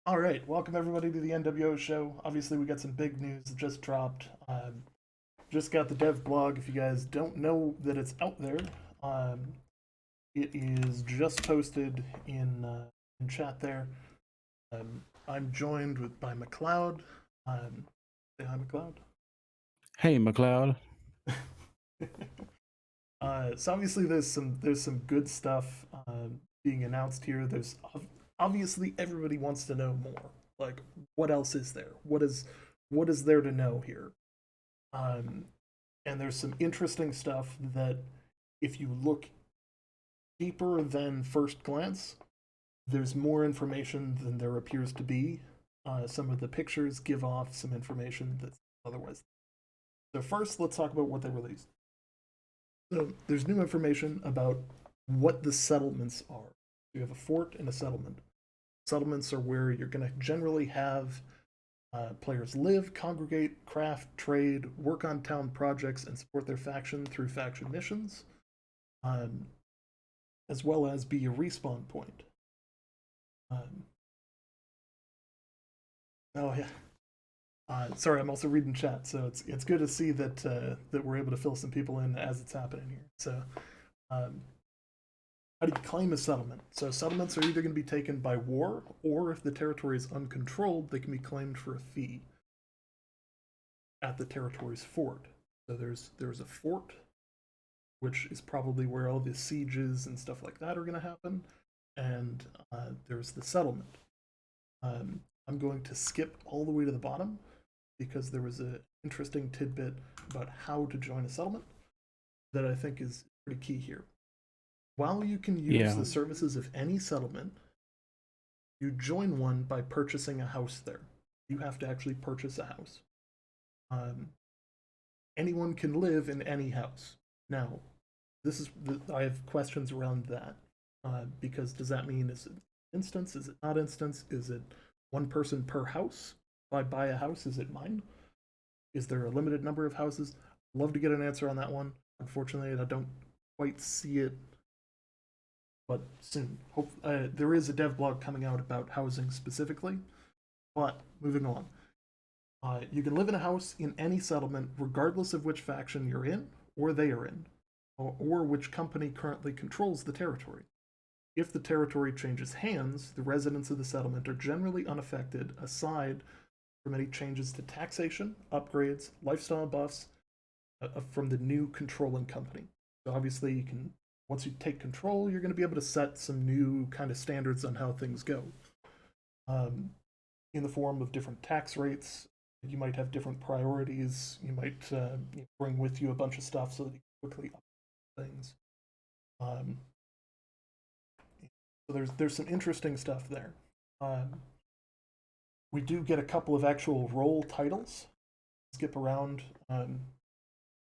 All right, welcome everybody to the NWO show. Obviously, we got some big news that just dropped. Just got the dev blog. If you guys don't know that it's out there, um, it is just posted in chat there. I'm joined by McLeod. Say hi, McLeod. Hey, McLeod. So obviously there's some good stuff being announced here. There's obviously everybody wants to know more. Like, what else is there? What is there to know here? Um, and there's some interesting stuff that, if you look deeper than first glance, there's more information than there appears to be. Some of the pictures give off some information that's otherwise. So first, let's talk about what they released. So there's new information about what the settlements are. You have a fort and a settlement. Settlements are where you're going to generally have players live, congregate, craft, trade, work on town projects, and support their faction through faction missions, um, as well as be a respawn point. Oh yeah. Sorry, I'm also reading chat, so it's good to see that we're able to fill some people in as it's happening here. So, um, how do you claim a settlement? So settlements are either going to be taken by war, or if the territory is uncontrolled, they can be claimed for a fee at the territory's fort. So there's a fort, which is probably where all the sieges and stuff like that are going to happen, and there's the settlement. I'm going to skip all the way to the bottom because there was an interesting tidbit about how to join a settlement that I think is pretty key here. While you can use Yeah. the services of any settlement, you join one by purchasing a house there. You have to actually purchase a house. Um, Anyone can live in any house. Now, I have questions around that because does that mean is it instance? Is it not instance? Is it one person per house? If I buy a house, is it mine? Is there a limited number of houses? I'd love to get an answer on that one. Unfortunately, I don't quite see it, but soon. There is a dev blog coming out about housing specifically. But moving on, you can live in a house in any settlement, regardless of which faction you're in or they are in, or which company currently controls the territory. If the territory changes hands, the residents of the settlement are generally unaffected, aside from any changes to taxation, upgrades, lifestyle buffs from the new controlling company. So obviously, you can once you take control, you're going to be able to set some new kind of standards on how things go. Um, in the form of different tax rates, you might have different priorities. You might bring with you a bunch of stuff so that you can quickly up things. Um, so there's some interesting stuff there. We do get a couple of actual role titles. Skip around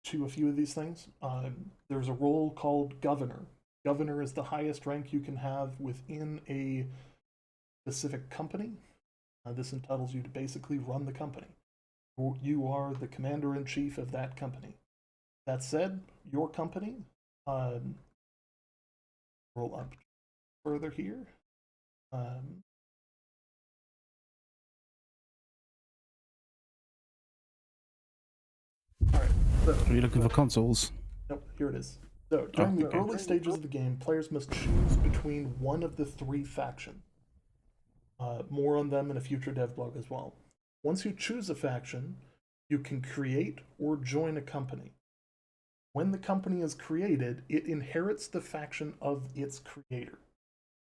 to a few of these things. There's a role called governor. Governor is the highest rank you can have within a specific company. This entitles you to basically run the company. You are the commander in chief of that company. That said, your company, um, roll up further here. Um, all right. So, Are you looking for consoles? nope, here it is. So, Oh, during the okay. early stages of the game, players must choose between one of the three factions. More on them in a future dev blog as well. Once you choose a faction, you can create or join a company. When the company is created, it inherits the faction of its creator.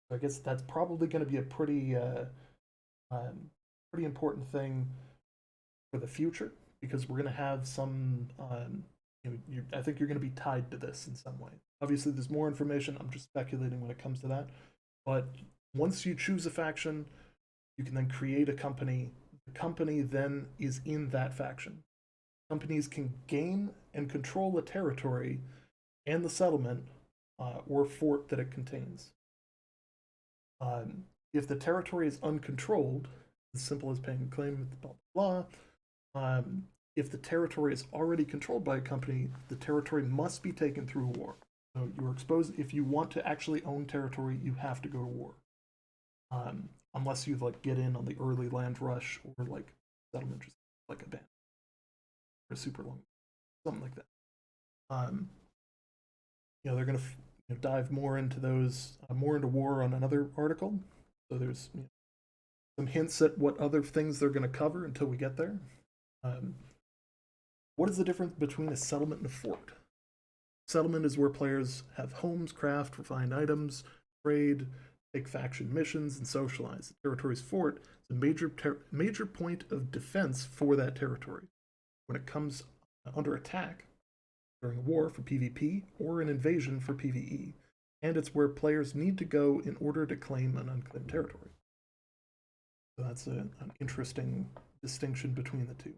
So I guess that's probably going to be a um, pretty important thing for the future because we're going to have some. I think you're going to be tied to this in some way. Obviously, there's more information. I'm just speculating when it comes to that. But once you choose a faction, you can then create a company. The company then is in that faction. Companies can gain and control a territory and the settlement or fort that it contains. If the territory is uncontrolled, as simple as paying a claim, blah blah blah. If the territory is already controlled by a company, the territory must be taken through a war. So you're exposed. If you want to actually own territory, you have to go to war. unless you like get in on the early land rush or like settlement just like a band or super long, something like that. They're going to dive more into those, more into war on another article. So there's some hints at what other things they're going to cover until we get there. What is the difference between a settlement and a fort? Settlement is where players have homes, craft, refined items, trade, take faction missions, and socialize. The territory's fort is a major point of defense for that territory. When it comes under attack during a war for PvP or an invasion for PvE, and it's where players need to go in order to claim an unclaimed territory. So that's an interesting distinction between the two.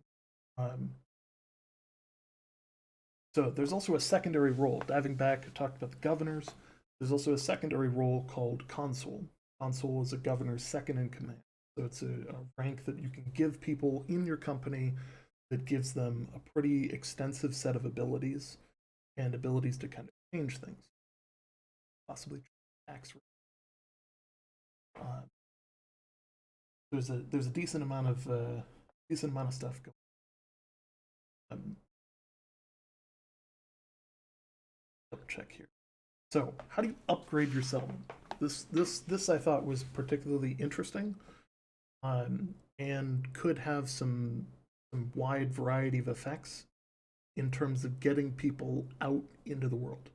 So there's also a secondary role. Diving back, I talked about the governors. There's also a secondary role called consul. Consul is a governor's second in command. So it's a rank that you can give people in your company that gives them a pretty extensive set of abilities and abilities to kind of change things, possibly tax. There's a decent amount of stuff going. Double check here. So, how do you upgrade your settlement? This I thought was particularly interesting, and could have some wide variety of effects in terms of getting people out into the world.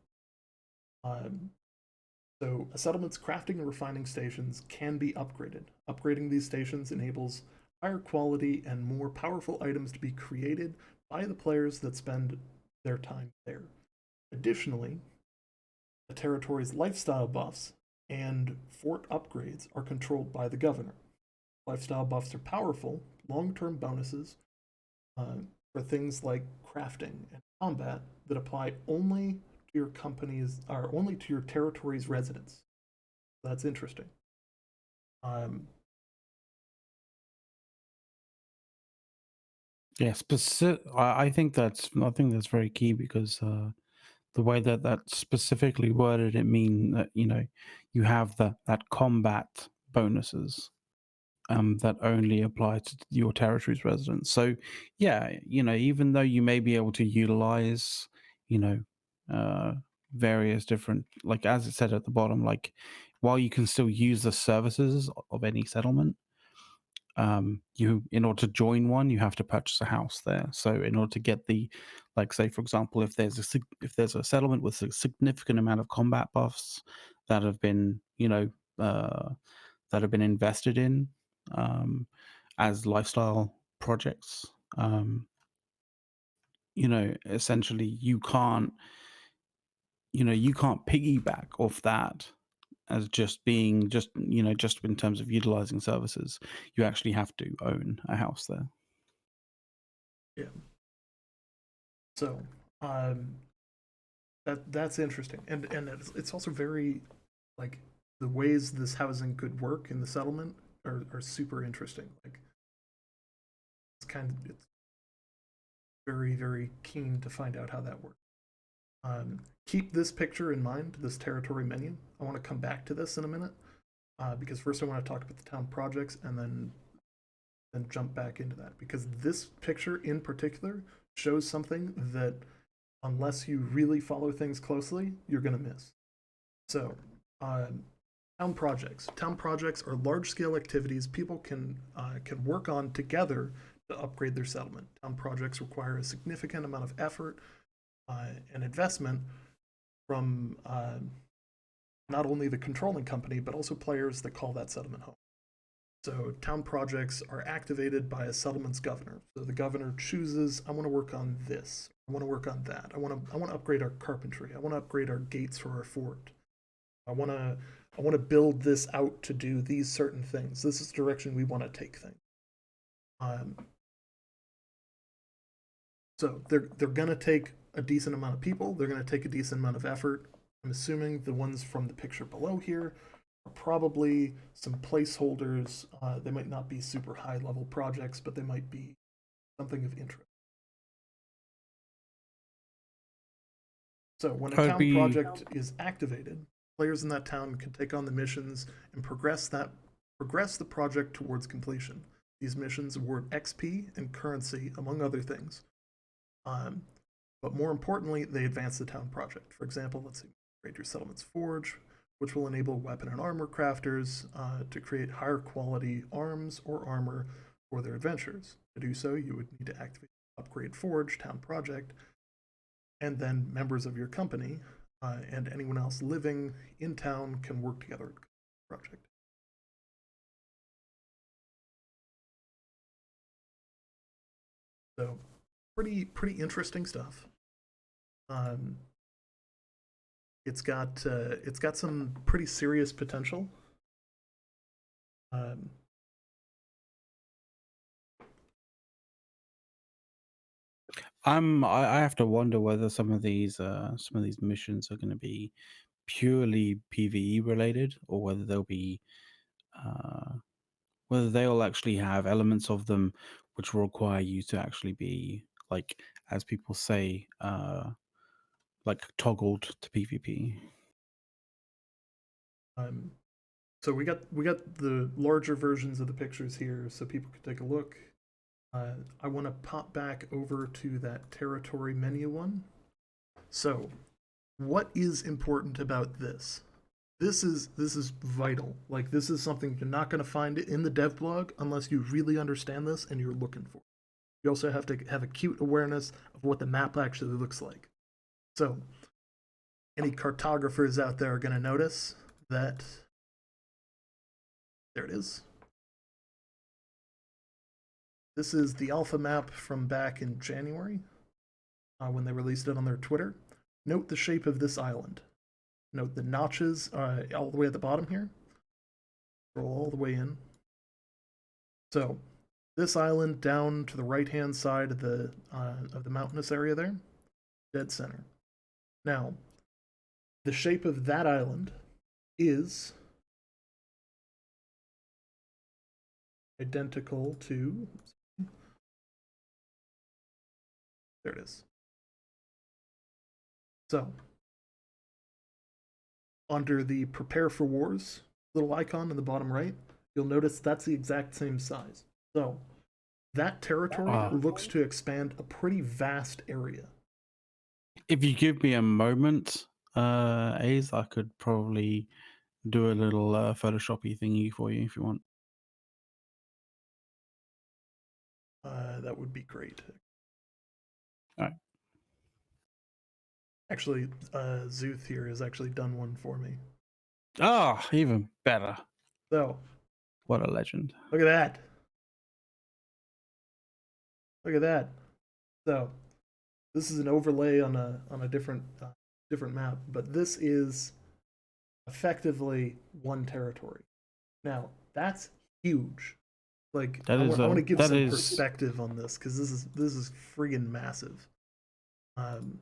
So, a settlement's crafting and refining stations can be upgraded. Upgrading these stations enables higher quality and more powerful items to be created by the players that spend their time there. Additionally, the territory's lifestyle buffs and fort upgrades are controlled by the governor. Lifestyle buffs are powerful, long-term bonuses for things like crafting and combat that apply only to your company's or only to your territory's residents. That's interesting. Yeah, I think that's very key because the way that that's specifically worded, it mean that you have that combat bonuses that only apply to your territory's residents. So yeah, even though you may be able to utilize various different, like as it said at the bottom, like while you can still use the services of any settlement, you in order to join one you have to purchase a house there. So in order to get the, like say for example, if there's a settlement with a significant amount of combat buffs that have been invested in as lifestyle projects, essentially you can't piggyback off that as just being just in terms of utilizing services. You actually have to own a house there. Yeah. So that's interesting, and it's also very like the ways this housing could work in the settlement are super interesting. Like it's very very keen to find out how that works. Keep this picture in mind, this territory menu. I want to come back to this in a minute because first I want to talk about the town projects and then jump back into that, because this picture in particular shows something that unless you really follow things closely, you're going to miss. So, town projects. Town projects are large-scale activities people can work on together to upgrade their settlement. Town projects require a significant amount of effort and investment from not only the controlling company but also players that call that settlement home. So town projects are activated by a settlement's governor. So the governor chooses, I want to work on this. I want to work on that. I want to upgrade our carpentry. I want to upgrade our gates for our fort. I want to build this out to do these certain things. This is the direction we want to take things. So they're gonna take a decent amount of people. They're gonna take a decent amount of effort. I'm assuming the ones from the picture below here are probably some placeholders. They might not be super high level projects, but they might be something of interest. So when a town project is activated, players in that town can take on the missions and progress that Progress the project towards completion. These missions award XP and currency, among other things. Um, but more importantly, they advance the town project. For example, let's see, upgrade your settlement's forge, which will enable weapon and armor crafters to create higher quality arms or armor for their adventures. To do so, you would need to activate Upgrade Forge town project, and then members of your company and anyone else living in town can work together on the project. So, pretty interesting stuff. Um, it's got some pretty serious potential. Um, I have to wonder whether some of these missions are going to be purely PvE related, or whether they'll be whether they'll actually have elements of them which will require you to actually be, like, as people say, like, toggled to PvP. So we got the larger versions of the pictures here, so people can take a look. I want to pop back over to that territory menu one. So, what is important about this? This is vital. Like, this is something you're not going to find in the dev blog unless you really understand this and you're looking for it. You also have to have acute awareness of what the map actually looks like. So, any cartographers out there are going to notice that there it is. This is the alpha map from back in January when they released it on their Twitter. Note the shape of this island. Note the notches all the way at the bottom here. Roll all the way in. So this island down to the right-hand side of the mountainous area there, dead center. Now, the shape of that island is identical to, there it is. So, under the Prepare for Wars little icon in the bottom right, you'll notice that's the exact same size. So, that territory looks to expand a pretty vast area. If you give me a moment, Ace, I could probably do a little Photoshoppy thingy for you if you want. That would be great. All right. Actually, Zuth here has actually done one for me. Oh, even better. So, what a legend. Look at that. Look at that. So, this is an overlay on a different map, but this is effectively one territory. Now, that's huge. Like, I want to give some perspective on this because this is friggin' massive. Looking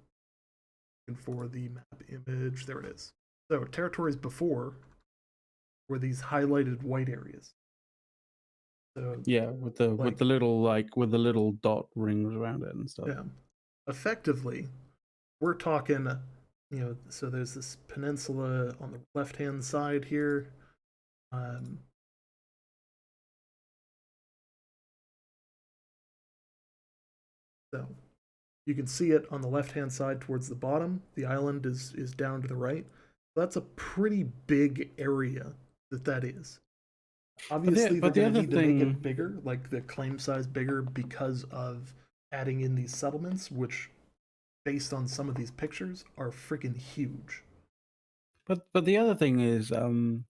for the map image, there it is. So territories before were these highlighted white areas. So yeah, with the little dot rings around it and stuff. Yeah, effectively, we're talking. So there's this peninsula on the left-hand side here. So you can see it on the left-hand side towards the bottom. The island is down to the right. That's a pretty big area that is. Obviously, they're going to need to make it bigger, like the claim size bigger, because of adding in these settlements, which, based on some of these pictures, are freaking huge. But the other thing is, the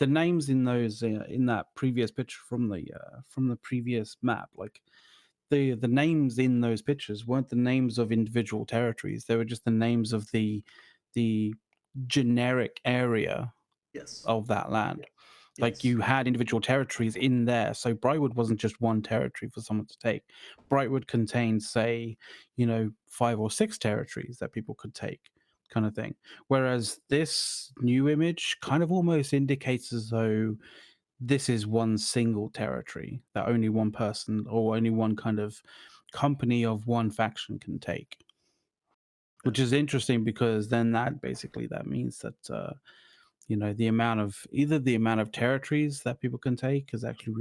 names in those in that previous picture from the previous map, like the names in those pictures weren't the names of individual territories. They were just the names of the generic area of that land. Like, you had individual territories in there. So Brightwood wasn't just one territory for someone to take. Brightwood contained, say, 5 or 6 territories that people could take, kind of thing. Whereas this new image kind of almost indicates as though this is one single territory that only one person or only one kind of company of one faction can take. Which is interesting, because then that means that the amount of either the amount of territories that people can take is actually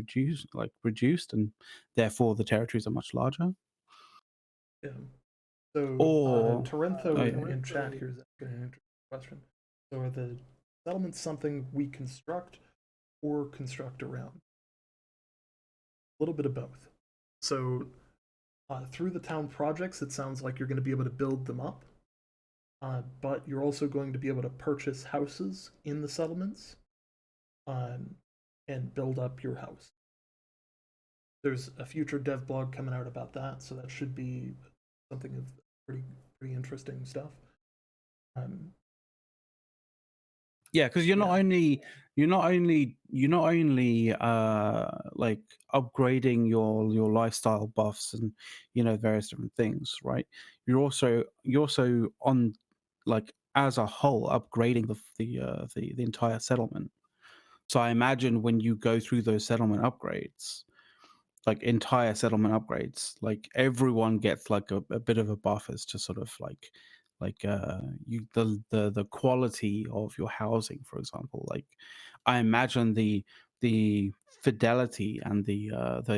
reduced, and therefore the territories are much larger. Yeah. So Or Torrento oh in chat here is asking an interesting question. So are the settlements something we construct or construct around? A little bit of both. So through the town projects, it sounds like you're going to be able to build them up, but you're also going to be able to purchase houses in the settlements um, and build up your house. There's a future dev blog coming out about that, so that should be something of pretty interesting stuff. Um, yeah, because you're not yeah, only like upgrading your lifestyle buffs and various different things, right? You're also on, like, as a whole, upgrading the entire settlement. So I imagine when you go through those settlement upgrades, like entire settlement upgrades, like everyone gets like a bit of a buff as to sort of like you the quality of your housing, for example. Like I imagine the fidelity and the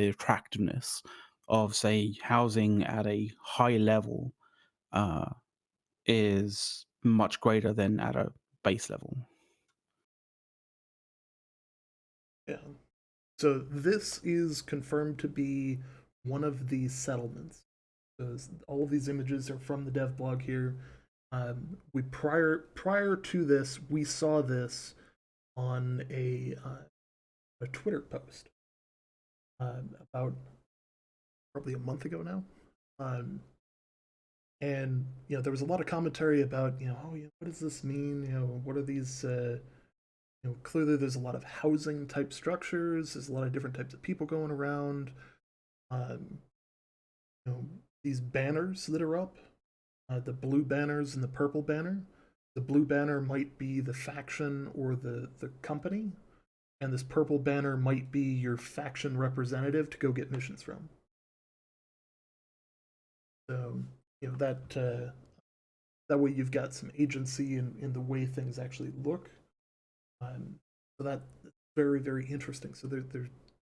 attractiveness of, say, housing at a high level uh is much greater than at a base level. yeah. So this is confirmed to be one of the settlements. So all of these images are from the dev blog here. We prior to this, we saw this on a Twitter post about probably a month ago now. Um, and there was a lot of commentary about oh yeah, what does this mean? What are these? Clearly there's a lot of housing type structures. There's a lot of different types of people going around. Um, these banners that are up, the blue banners and the purple banner. The blue banner might be the faction or the company, and this purple banner might be your faction representative to go get missions from. So that way you've got some agency in the way things actually look. Um, so that's very interesting. So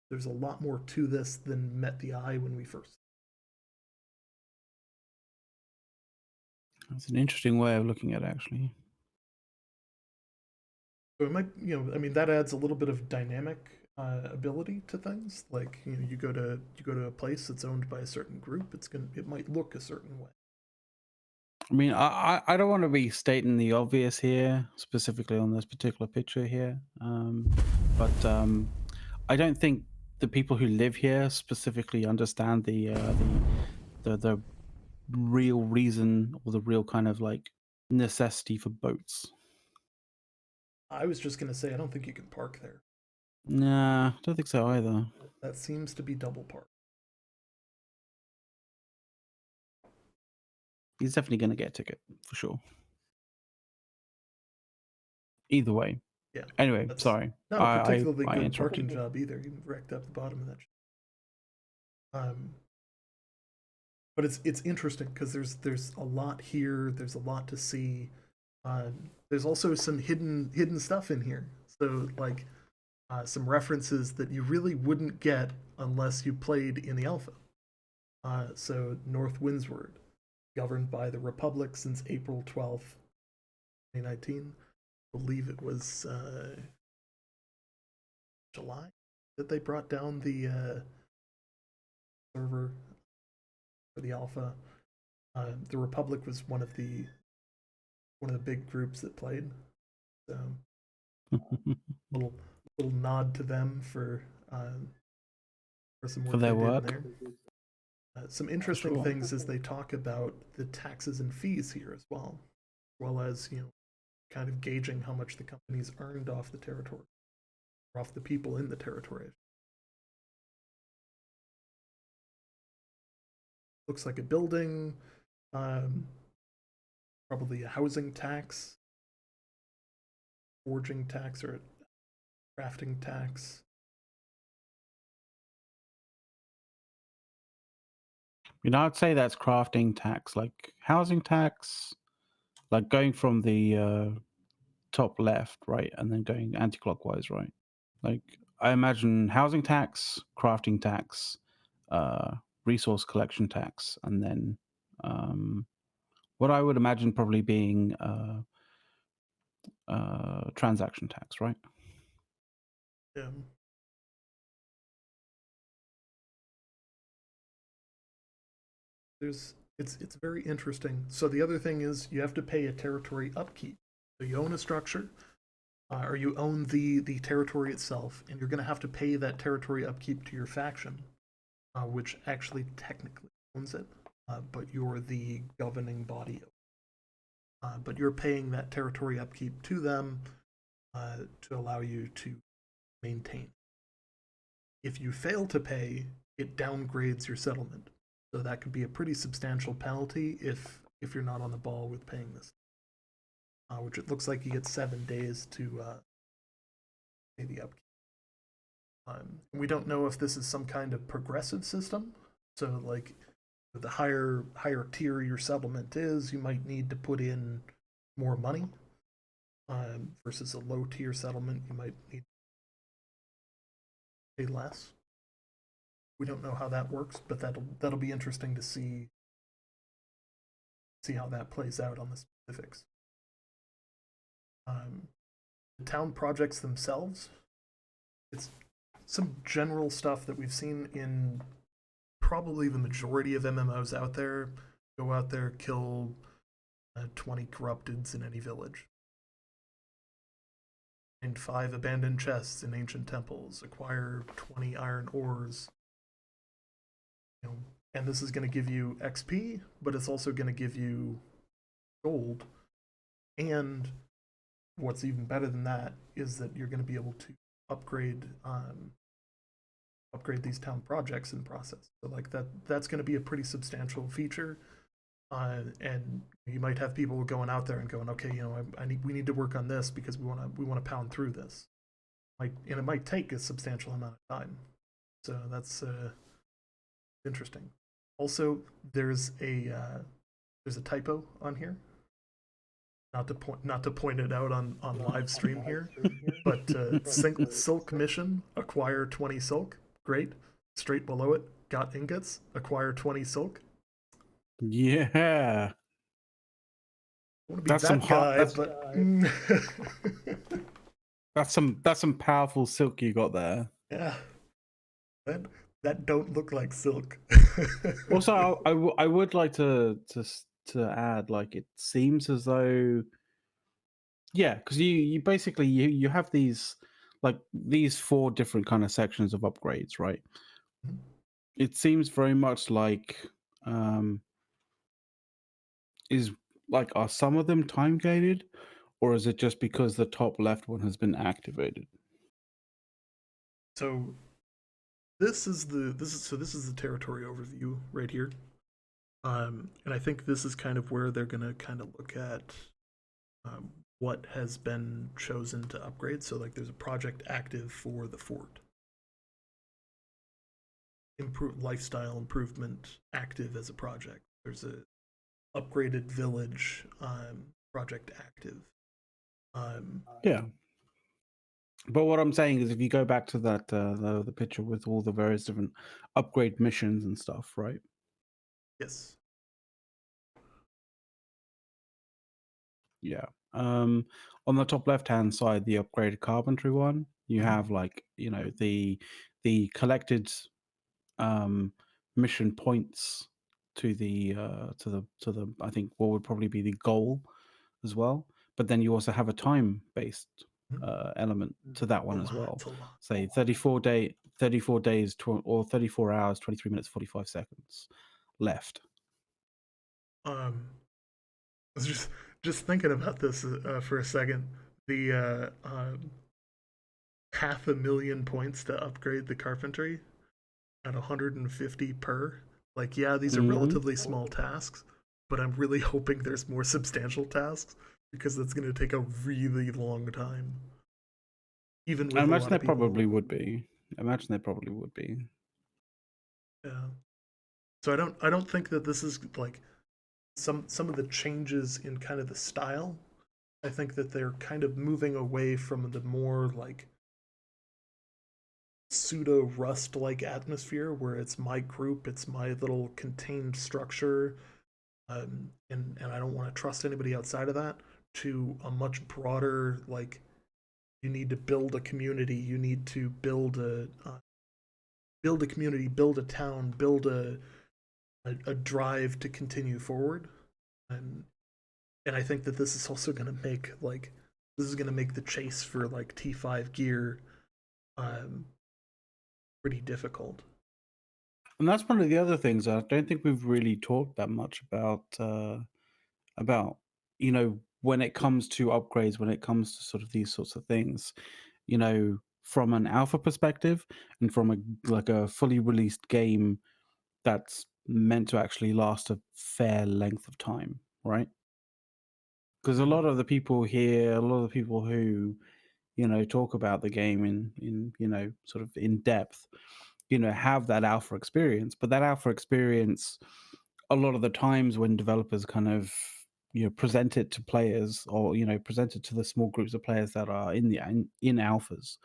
there's a lot more to this than met the eye when we first. That's an interesting way of looking at it, actually. So it might, I mean, that adds a little bit of dynamic ability to things. Like you go to a place that's owned by a certain group, it might look a certain way. I mean, I don't want to be stating the obvious here, specifically on this particular picture here, but I don't think the people who live here specifically understand the real reason, or the real kind of like necessity for boats. I was just gonna say I don't think you can park there. Nah, I don't think so either. That seems to be double park. He's definitely going to get a ticket for sure. Either way. Yeah. Anyway, That's sorry. not a particularly I good interrupted parking you. job either. He wrecked up the bottom of that. But it's interesting because there's a lot here. There's a lot to see. There's also some hidden stuff in here. So like some references that you really wouldn't get unless you played in the alpha. So North Windsward, governed by the Republic since April 12th, 2019. I believe it was July that they brought down the server for the alpha. The Republic was one of the big groups that played. So little little nod to them for some For work their they did in work. there. Some interesting sure. things as they talk about the taxes and fees here as well as kind of gauging how much the companies earned off the territory, or off the people in the territory. Looks like a building, um, probably a housing tax, forging tax, or a crafting tax. I'd say that's crafting tax. Like housing tax, like going from the top left, right, and then going anti-clockwise, right? Like I imagine housing tax, crafting tax, resource collection tax, and then what I would imagine probably being transaction tax, right? Yeah. It's very interesting. So the other thing is you have to pay a territory upkeep. So you own a structure, or you own the territory itself, and you're going to have to pay that territory upkeep to your faction, which actually technically owns it, but you're the governing body. But you're paying that territory upkeep to them to allow you to maintain. If you fail to pay, it downgrades your settlement. So that could be a pretty substantial penalty if you're not on the ball with paying this. Which it looks like you get 7 days to pay the upkeep. We don't know if this is some kind of progressive system. So like the higher tier your settlement is, you might need to put in more money. Versus a low tier settlement, you might need to pay less. We don't know how that works, but that'll be interesting to see how that plays out on the specifics. The town projects themselves, it's some general stuff that we've seen in probably the majority of MMOs out there. Go out there, kill 20 corrupteds in any village. Find 5 abandoned chests in ancient temples. Acquire 20 iron ores. You know, and this is going to give you XP, but it's also going to give you gold. And what's even better than that is that you're going to be able to upgrade these town projects in process. So like that's going to be a pretty substantial feature. And you might have people going out there and going, okay, you know, we need to work on this because we want to pound through this. And it might take a substantial amount of time. So that's interesting. Also, there's a typo on here. Not to point it out on live stream here, but silk mission, acquire 20 silk. Great. Straight below it, got ingots, acquire 20 silk. Yeah. I want to be that guy, but that's some powerful silk you got there. Yeah, that don't look like silk. Also, I would like to add, like, it seems as though, yeah, because you basically you have these, like, these 4 different kind of sections of upgrades, right? Mhm. It seems very much like is like, are some of them time gated, or is it just because the top left one has been activated? So this is the territory overview right here. And I think this is kind of where they're gonna kind of look at what has been chosen to upgrade. So like there's a project active for the fort. Lifestyle improvement active as a project. There's a upgraded village project active. Yeah. But what I'm saying is, if you go back to that the picture with all the various different upgrade missions and stuff, right? Yes. Yeah. On the top left hand side, the upgraded carpentry one, you have, like, you know, the collected mission points to the I think what would probably be the goal as well. But then you also have a time based element to that one as well. Say 34 days or 34 hours, 23 minutes, 45 seconds left. I was just thinking about this for a second. The 500,000 points to upgrade the carpentry at 150 per. Like, yeah, these are relatively small tasks, but I'm really hoping there's more substantial tasks because that's going to take a really long time. Even with I a imagine lot there of people. probably would be. I imagine there probably would be. Yeah. So I don't think that this is like some of the changes in kind of the style I think that they're kind of moving away from the more like pseudo Rust like atmosphere where it's my group, it's my little contained structure, and I don't want to trust anybody outside of that, to a much broader like you need to build a community, you need to build a community, build a town, build a drive to continue forward, and and I think that this is also going to make like this is going to make the chase for like T5 gear um, pretty difficult. And that's one of the other things I don't think we've really talked that much about, when it comes to upgrades, when it comes to sort of these sorts of things, from an alpha perspective and from a fully released game that's meant to actually last a fair length of time, right? Because a Mm-hmm. lot of the people here, a lot of the people who, talk about the game in sort of in depth, have that alpha experience, but that alpha experience, a lot of the times when developers kind of present it to players, or present it to the small groups of players that are in alphas,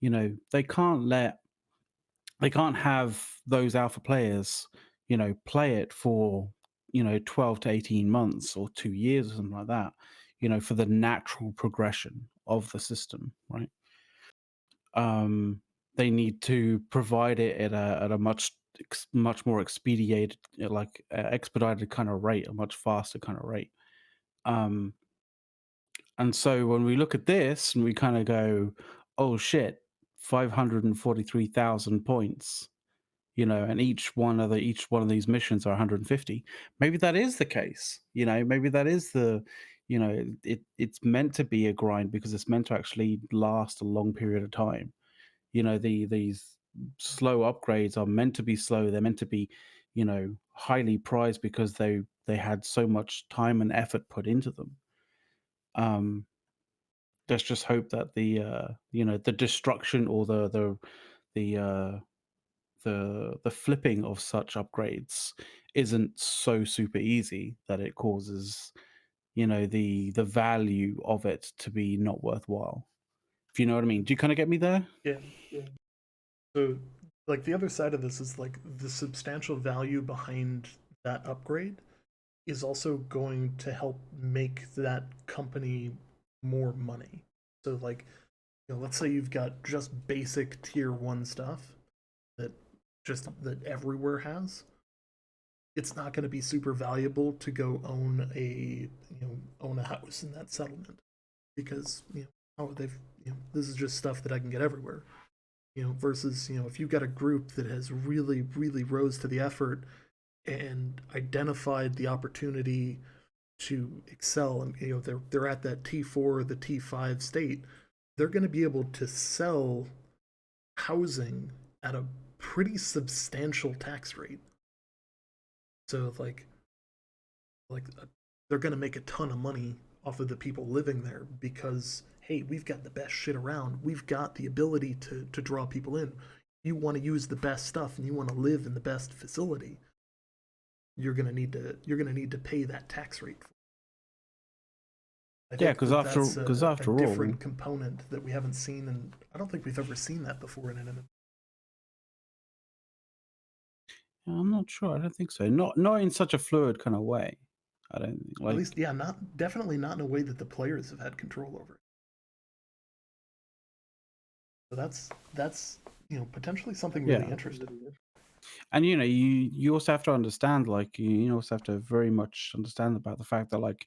they can't have those alpha players play it for 12 to 18 months or 2 years or something like that, for the natural progression of the system, right? um they need to provide it at a much more expedited, expedited kind of rate, a much faster kind of rate. um and so when we look at this and we kind of go, oh shit, 543,000 points, and each one of these missions are 150. Maybe that is the case. Maybe that is it's meant to be a grind because it's meant to actually last a long period of time. These slow upgrades are meant to be slow. They're meant to be highly prized because they had so much time and effort put into them. um let's just hope that the destruction, or the the flipping of such upgrades isn't so super easy that it causes the value of it to be not worthwhile, if you know what I mean. Do you kind of get me there? Yeah. So, like the other side of this is like the substantial value behind that upgrade is also going to help make that company more money. So, like, let's say you've got just basic tier 1 stuff that that everywhere has. It's not going to be super valuable to go own a house in that settlement because oh they've this is just stuff that I can get everywhere. Versus if you've got a group that has really really rose to the effort and identified the opportunity to excel, and they're at that T4, the T5 state, they're going to be able to sell housing at a pretty substantial tax rate. So like they're going to make a ton of money off of the people living there because hey, we've got the best shit around. We've got the ability to draw people in. You want to use the best stuff and you want to live in the best facility, you're going to need to pay that tax rate. I Yeah, think because that after that's because a after all, different component that we haven't seen, and I don't think we've ever seen that before in an MMO. I'm not sure. I don't think so. Not in such a fluid kind of way. I don't think. At least, yeah, not definitely not in a way that the players have had control over. So that's potentially something really Yeah. interesting. And you also have to understand, like, you also have to very much understand about the fact that, like,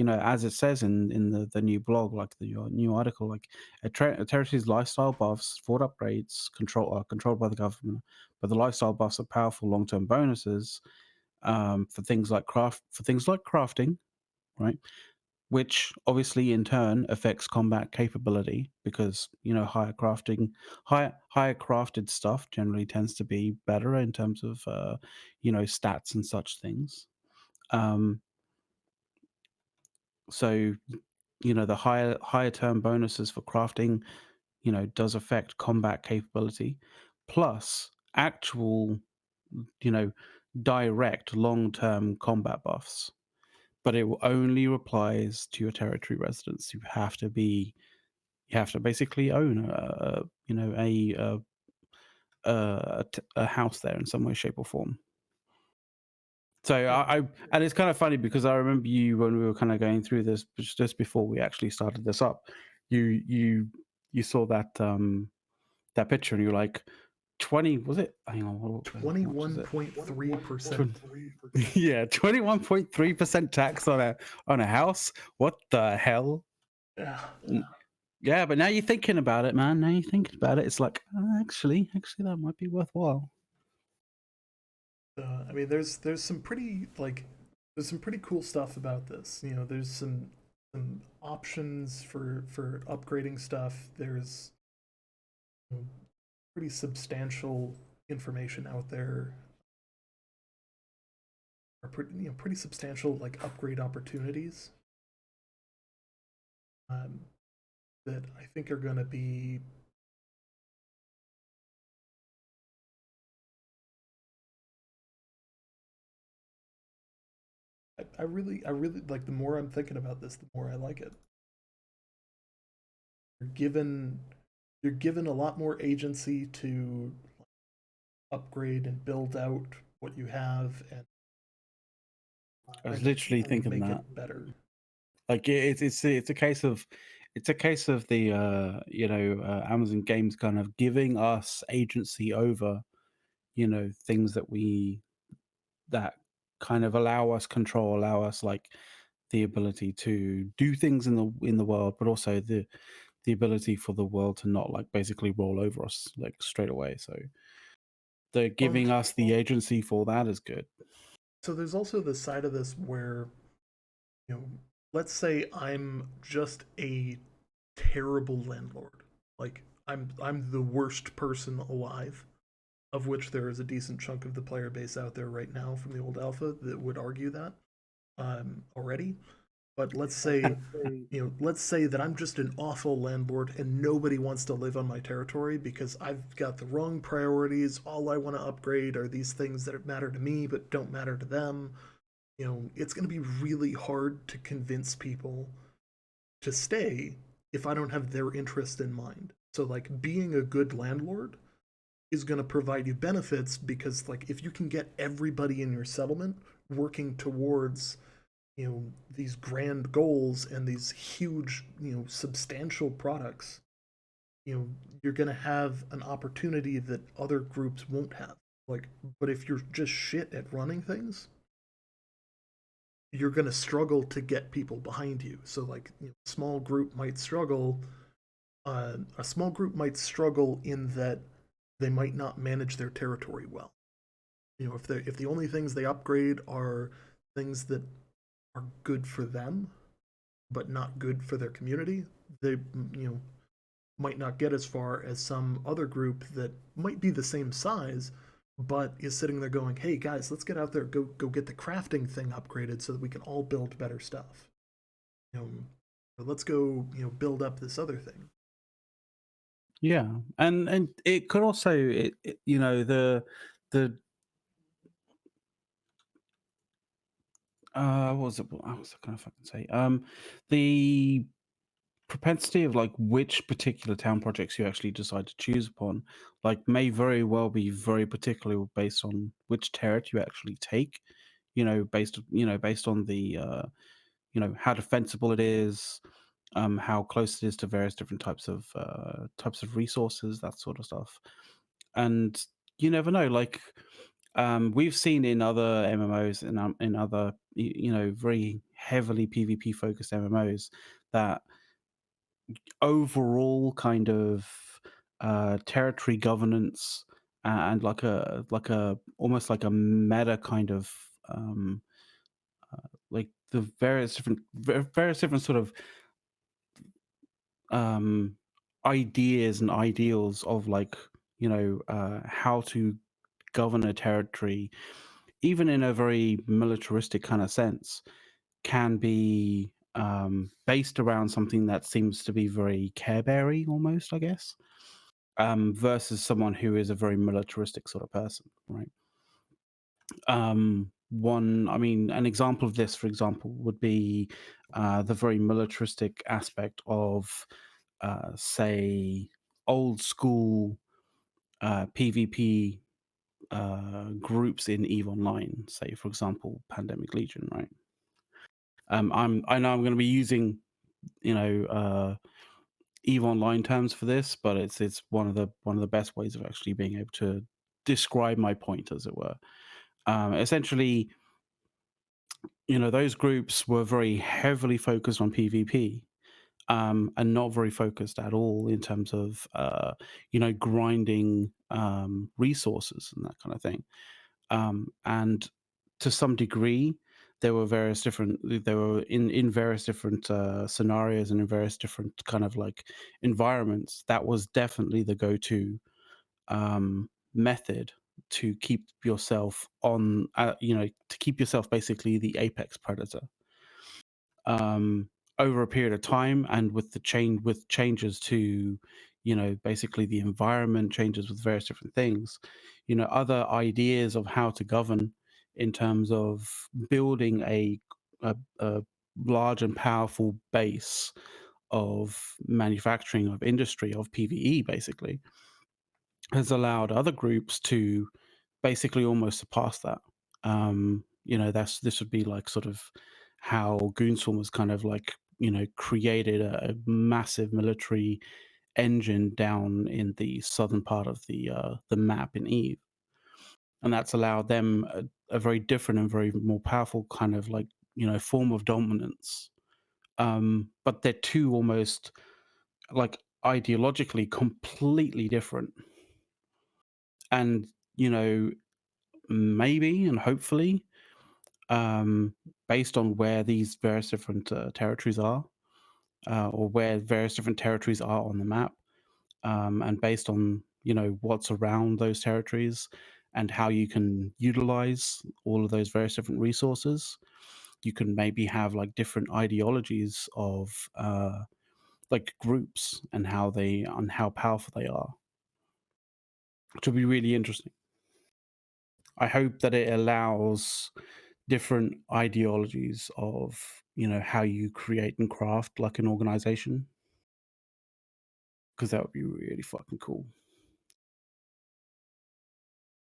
as it says in the new blog, like your new article, like a territory's lifestyle buffs, fort upgrades are controlled by the government, but the lifestyle buffs are powerful long-term bonuses, for things like crafting, right? Which obviously in turn affects combat capability, because higher crafted stuff generally tends to be better in terms of stats and such things. um so the higher term bonuses for crafting does affect combat capability, plus actual you know direct long term combat buffs. but it only applies to your territory residents. You have to basically own a house there in some way, shape, or form. So I and it's kind of funny because I remember you when we were kind of going through this just before we actually started this up. You saw that picture and you're like 20 was it? Hang on, how much is it? 21.3%. Yeah, 21.3% tax on a house. What the hell? Yeah. Yeah, but now you're thinking about it, man. Now you're thinking about it. It's like actually, that might be worthwhile. I mean, there's some pretty there's some pretty cool stuff about this. You know, there's some options for upgrading stuff. There's pretty substantial information out there, or pretty substantial like upgrade opportunities um, that I think are going to be. I really like. The more I'm thinking about this, the more I like it. You're given you're given a lot more agency to upgrade and build out what you have I was and literally thinking make that. it better. Like it's a case of the Amazon Games kind of giving us agency over things that kind of allow us like the ability to do things in the world, but also the ability for the world to not like basically roll over us like straight away. So they're Well, giving us the agency for that is good. so there's also the side of this where, you know, let's say I'm just a terrible landlord. Like I'm the worst person alive, of which there is a decent chunk of the player base out there right now from the old alpha that would argue that already. But let's say that I'm just an awful landlord and nobody wants to live on my territory because I've got the wrong priorities. All I want to upgrade are these things that matter to me but don't matter to them. You know, it's going to be really hard to convince people to stay if I don't have their interest in mind. So like being a good landlord is going to provide you benefits because like if you can get everybody in your settlement working towards these grand goals and these huge substantial products, you're going to have an opportunity that other groups won't have. Like, but if you're just shit at running things, you're going to struggle to get people behind you. So like small group might struggle. A small group might struggle in that they might not manage their territory well. If the only things they upgrade are things that are good for them but not good for their community, they might not get as far as some other group that might be the same size but is sitting there going, "Hey guys, let's get out there, go get the crafting thing upgraded so that we can all build better stuff. You know, or let's go build up this other thing." Yeah, and it could also the what was I gonna fucking say? The propensity of like which particular town projects you actually decide to choose upon, like may very well be very particularly based on which territory you actually take. Based on the how defensible it is, how close it is to various different types of resources, that sort of stuff. And you never know, like we've seen in other MMOs and in other very heavily PvP focused MMOs that overall kind of territory governance and like a almost like a meta kind of um, like the various different sort of um, ideas and ideals of like how to govern a territory, even in a very militaristic kind of sense, can be based around something that seems to be very carebeary almost, I guess, versus someone who is a very militaristic sort of person, right? one. I mean, an example of this, for example, would be the very militaristic aspect of, say, old school PvP groups in Eve Online. Say, for example, Pandemic Legion, right? I know I'm going to be using, Eve Online terms for this, but it's one of the best ways of actually being able to describe my point, as it were. Essentially, those groups were very heavily focused on PvP, and not very focused at all in terms of grinding resources and that kind of thing. And to some degree, there were in various different scenarios and in various different kind of like environments. That was definitely the go-to method to keep yourself on, to keep yourself basically the apex predator. Over a period of time, and with changes to, basically the environment, changes with various different things, other ideas of how to govern in terms of building a large and powerful base of manufacturing, of industry, of PVE, basically, has allowed other groups to basically almost surpass that. This would be like sort of how Goonswarm was kind of like, created a massive military engine down in the southern part of the map in Eve, and that's allowed them a very different and very more powerful kind of like, form of dominance. But they're two almost like ideologically completely different, and maybe and hopefully, based on where these various different territories are, or where various different territories are on the map, and based on what's around those territories and how you can utilize all of those various different resources, you can maybe have like different ideologies of like groups and how powerful they are, which will be really interesting. I hope that it allows different ideologies of how you create and craft like an organization, because that would be really fucking cool.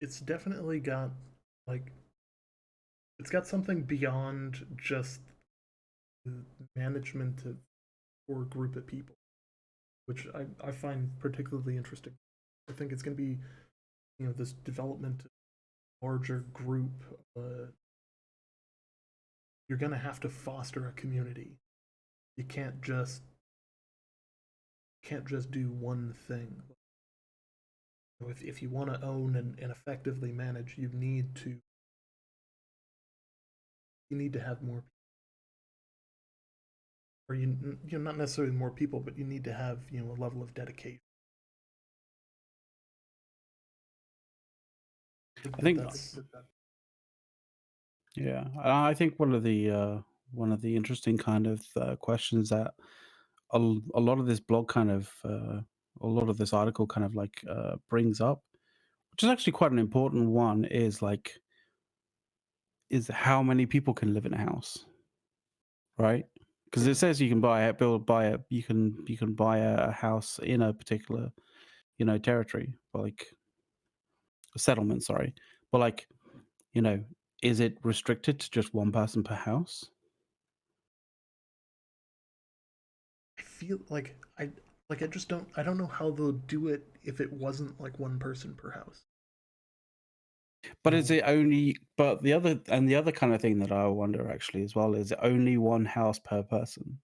It's definitely got like it's got something beyond just the management of or a group of people, which I find particularly interesting. I think it's going to be, this development of a larger group. You're going to have to foster a community. You can't just do one thing. If you want to own and effectively manage, you need to have more, or not necessarily more people, but you need to have a level of dedication. I think That's Yeah, I think one of the interesting kind of questions that a lot of this blog kind of a lot of this article kind of like brings up, which is actually quite an important one, is like, is how many people can live in a house, right? Because it says you can you can buy a house in a particular territory, or like a settlement, sorry, but like, you know, is it restricted to just one person per house? I feel like I don't know how they'll do it if it wasn't like one person per house. But You is know, it only? But the other kind of thing that I wonder actually as well, is it only one house per person?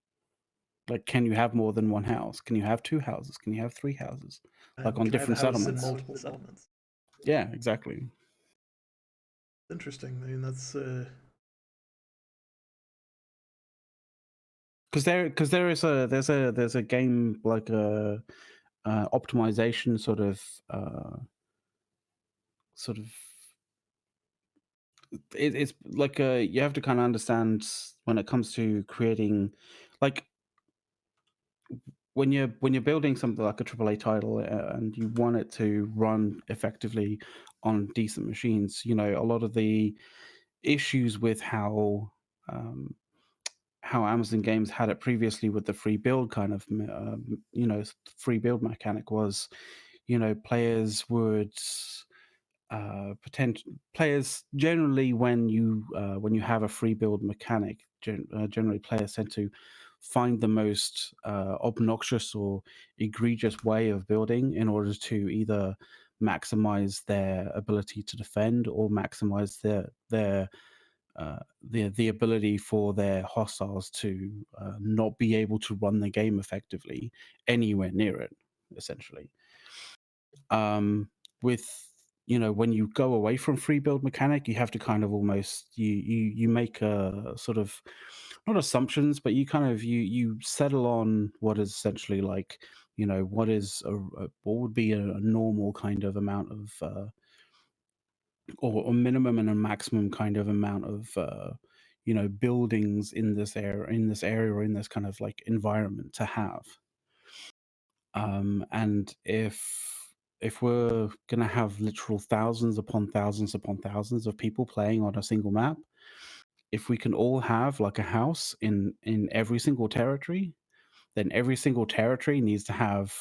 Like, can you have more than one house? Can you have two houses? Can you have three houses? Like on can I have a different house in settlements? multiple settlements? Yeah, exactly. Interesting. I mean, that's Because there's a game like a optimization sort of it's like you have to kind of understand when it comes to creating, like, when you're building something like a AAA title, and you want it to run effectively on decent machines, a lot of the issues with um, how Amazon Games had it previously with the free build kind of free build mechanic was, players would potential players generally when you have a free build mechanic, generally players tend to find the most obnoxious or egregious way of building in order to either maximize their ability to defend or maximize the ability for their hostiles to not be able to run the game effectively anywhere near it, essentially. With when you go away from free build mechanic, you have to kind of almost you make a sort of, not assumptions, but you kind of you settle on what is essentially like, what is what would be a normal kind of amount of or a minimum and a maximum kind of amount of buildings in this area or in this kind of like environment to have. And if we're gonna have literal thousands upon thousands of people playing on a single map, if we can all have like a house in every single territory, then every single territory needs to have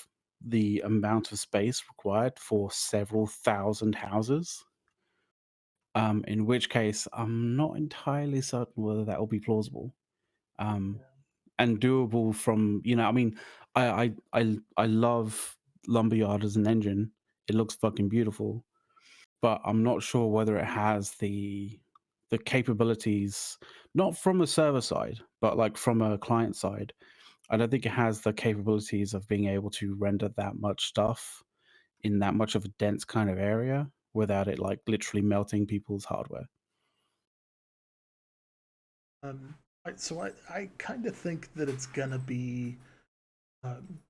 the amount of space required for several thousand houses. In which case, I'm not entirely certain whether that will be plausible. And doable from, I mean, I love Lumberyard as an engine. It looks fucking beautiful, but I'm not sure whether it has the capabilities, not from a server side, but like from a client side. I don't think it has the capabilities of being able to render that much stuff in that much of a dense kind of area without it like literally melting people's hardware. I kind of think that it's gonna be. Um,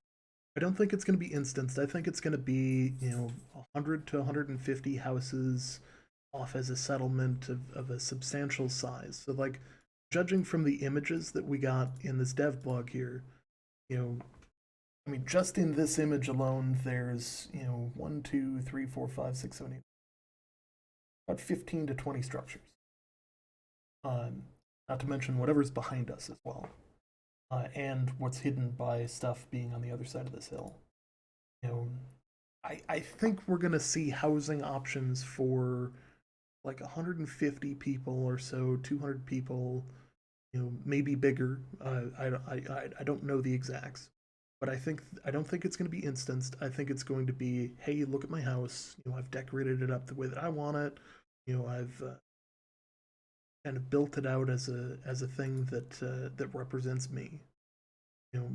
I don't think it's gonna be instanced. I think it's gonna be 100 to 150 houses off as a settlement of a substantial size. So like, judging from the images that we got in this dev blog here, you know, I mean, just in this image alone, there's 1, 2, 3, 4, 5, 6, 7, 8, about 15 to 20 structures. Um, Not to mention whatever's behind us as well, and what's hidden by stuff being on the other side of this hill. You know, I think we're gonna see housing options for like 150 people or so, 200 people, maybe bigger. I don't know the exacts, but I don't think it's going to be instanced. I think it's going to be, hey, look at my house. I've decorated it up the way that I want it. I've kind of built it out as a thing that represents me. You know,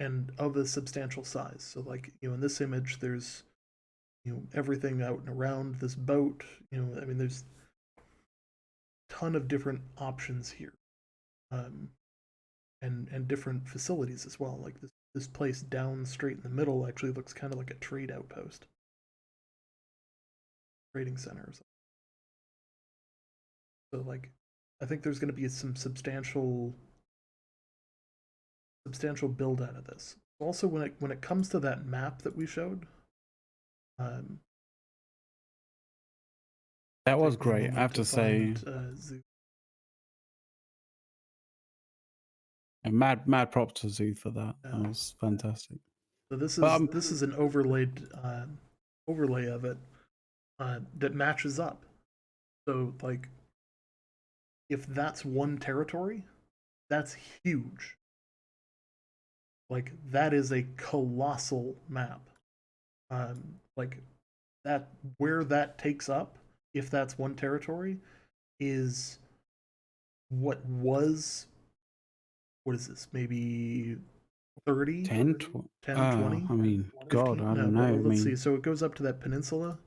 and of a substantial size. So like in this image, there's everything out and around this boat. I mean, there's a ton of different options here. Um, and different facilities as well. Like this place down straight in the middle actually looks kind of like a trade outpost, trading center or something. So like, I think there's going to be some substantial build out of this. Also, when it comes to that map that we showed, um, That was take me a great. I moment have to to say, find mad props to Zoo for that. That yeah. was fantastic. So But this is an overlaid overlay of it that matches up. So like, if that's one territory, that's huge. Like that is a colossal map. Like that, where that takes up, if that's one territory, is what was, what is this, maybe 30, 10, 10, 20, I mean, God, 15? I No, don't know. I let's see. mean, So it goes up to that peninsula,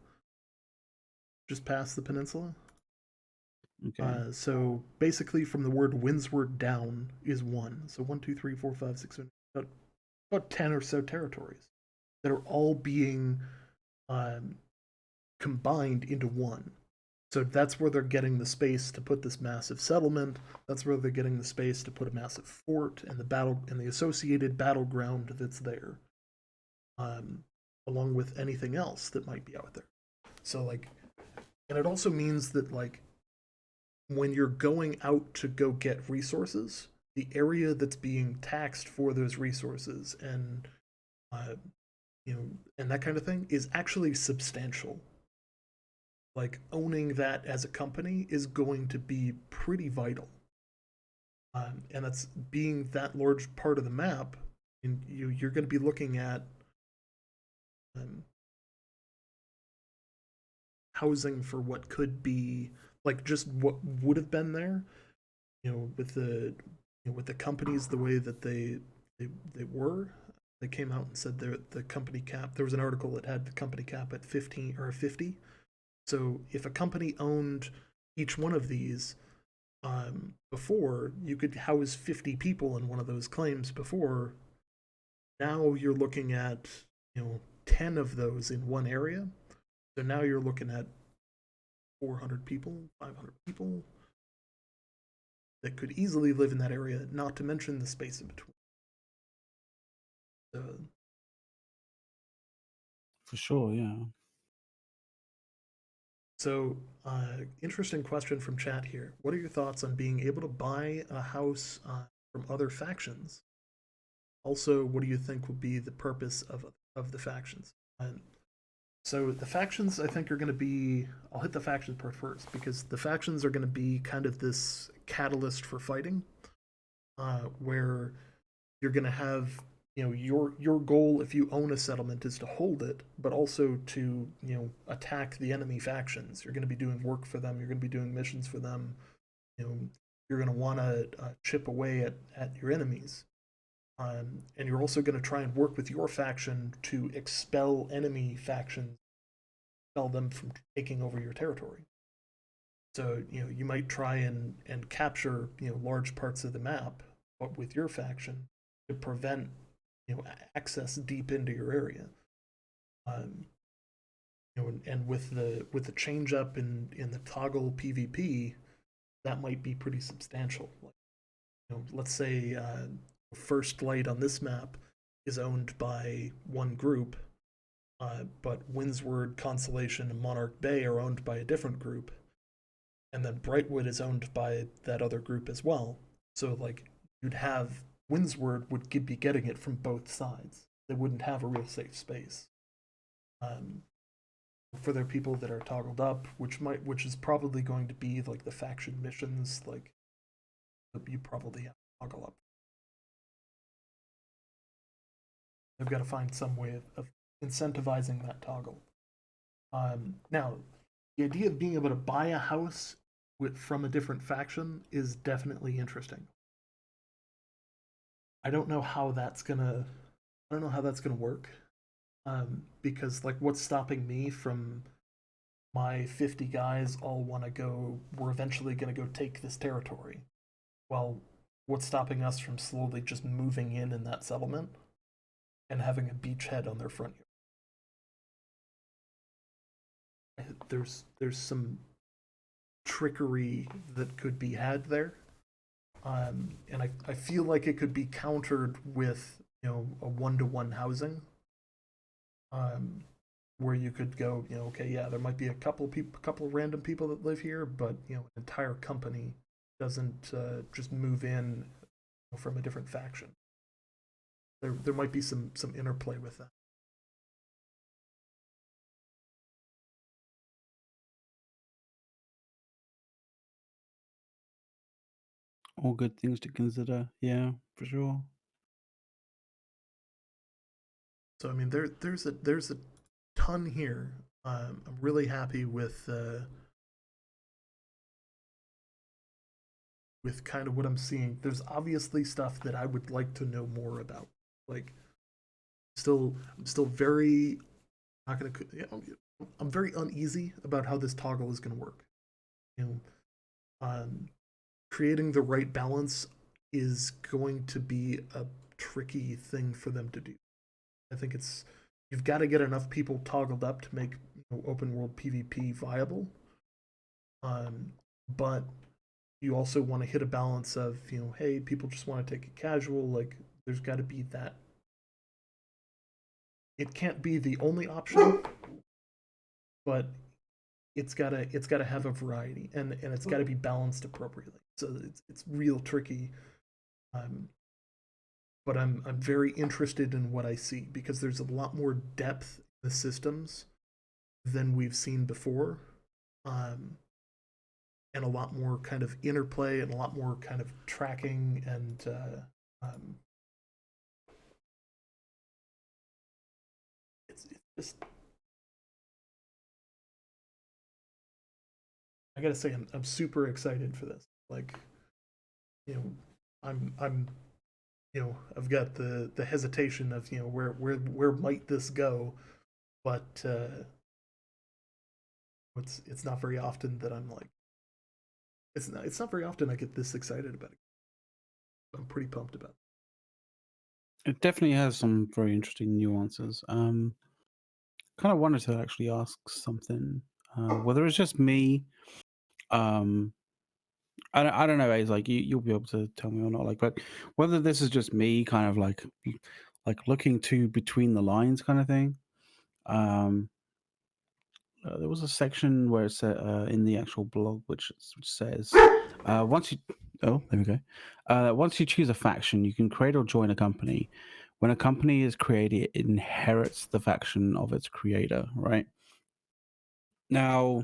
just past the peninsula. okay, So basically, from the word Windsward down is one. So 1, 2, 3, 4, 5, 6, 7, about 10 or so territories that are all being um, combined into one. So that's where they're getting the space to put this massive settlement. That's where they're getting the space to put a massive fort and the battle and the associated battleground that's there, um, along with anything else that might be out there. So like, and it also means that like when you're going out to go get resources, the area that's being taxed for those resources and uh, and that kind of thing is actually substantial. Like owning that as a company is going to be pretty vital, and that's being that large part of the map. And you're going to be looking at um, housing for what could be like just what would have been there, with the companies the way that they were. They came out and said the company cap. There was an article that had the company cap at 15 or 50. So if a company owned each one of these, before you could house 50 people in one of those claims before. Now you're looking at 10 of those in one area. So now you're looking at 400 people, 500 people that could easily live in that area, not to mention the space in between. For sure, yeah. So, interesting question from chat here. What are your thoughts on being able to buy a house from other factions? Also, what do you think would be the purpose of the factions? And so the factions, I think, are going to be. I'll hit the factions part first because the factions are going to be kind of this catalyst for fighting, where you're going to have your goal if you own a settlement is to hold it, but also to attack the enemy factions. You're going to be doing work for them. You're going to be doing missions for them. You're going to want to chip away at your enemies. And you're also going to try and work with your faction to expel enemy factions, expel them from taking over your territory. So you might try and capture large parts of the map, but with your faction to prevent access deep into your area. Um, and with the change up in the toggle PvP, that might be pretty substantial. Like, let's say First Light on this map is owned by one group, but Windsward, Constellation, and Monarch Bay are owned by a different group, and then Brightwood is owned by that other group as well. So like you'd have Windsward would be getting it from both sides. They wouldn't have a real safe space. For their people that are toggled up, which is probably going to be like the faction missions, like you probably have to toggle up. They've got to find some way of incentivizing that toggle. Now, the idea of being able to buy a house from a different faction is definitely interesting. I don't know how that's gonna. I don't know how that's gonna work. Because like, what's stopping me from my 50 guys all want to go? We're eventually gonna go take this territory. Well, what's stopping us from slowly just moving in that settlement and having a beachhead on their front yard? There's some trickery that could be had there. And I feel like it could be countered with a one-to-one housing, where you could go, okay, yeah, there might be a couple random people that live here, but an entire company doesn't just move in from a different faction. There might be some interplay with that. All good things to consider. Yeah, for sure. So I mean, there's a ton here. I'm really happy with kind of what I'm seeing. There's obviously stuff that I would like to know more about. Like, I'm still very not gonna. I'm very uneasy about how this toggle is gonna work. You know, creating the right balance is going to be a tricky thing for them to do. I think you've got to get enough people toggled up to make open world PvP viable. But you also want to hit a balance of hey, people just want to take it casual. Like there's got to be that. It can't be the only option, but it's gotta have a variety, and it's gotta be balanced appropriately. So it's real tricky. Um, but I'm very interested in what I see because there's a lot more depth in the systems than we've seen before, um, and a lot more kind of interplay and a lot more kind of tracking and it's just I gotta say I'm super excited for this. Like you know I'm I've got the hesitation of where might this go, but it's not very often that I'm like it's not very often I get this excited about it. I'm pretty pumped about It definitely has some very interesting nuances. Kind of wanted to actually ask something, whether it's just me. Um, I don't know. It's like you'll be able to tell me or not. Like, but whether this is just me, kind of like looking to between the lines, kind of thing. Um, there was a section where it said in the actual blog, which says once you there we go. Once you choose a faction, you can create or join a company. When a company is created, it inherits the faction of its creator, right? Now,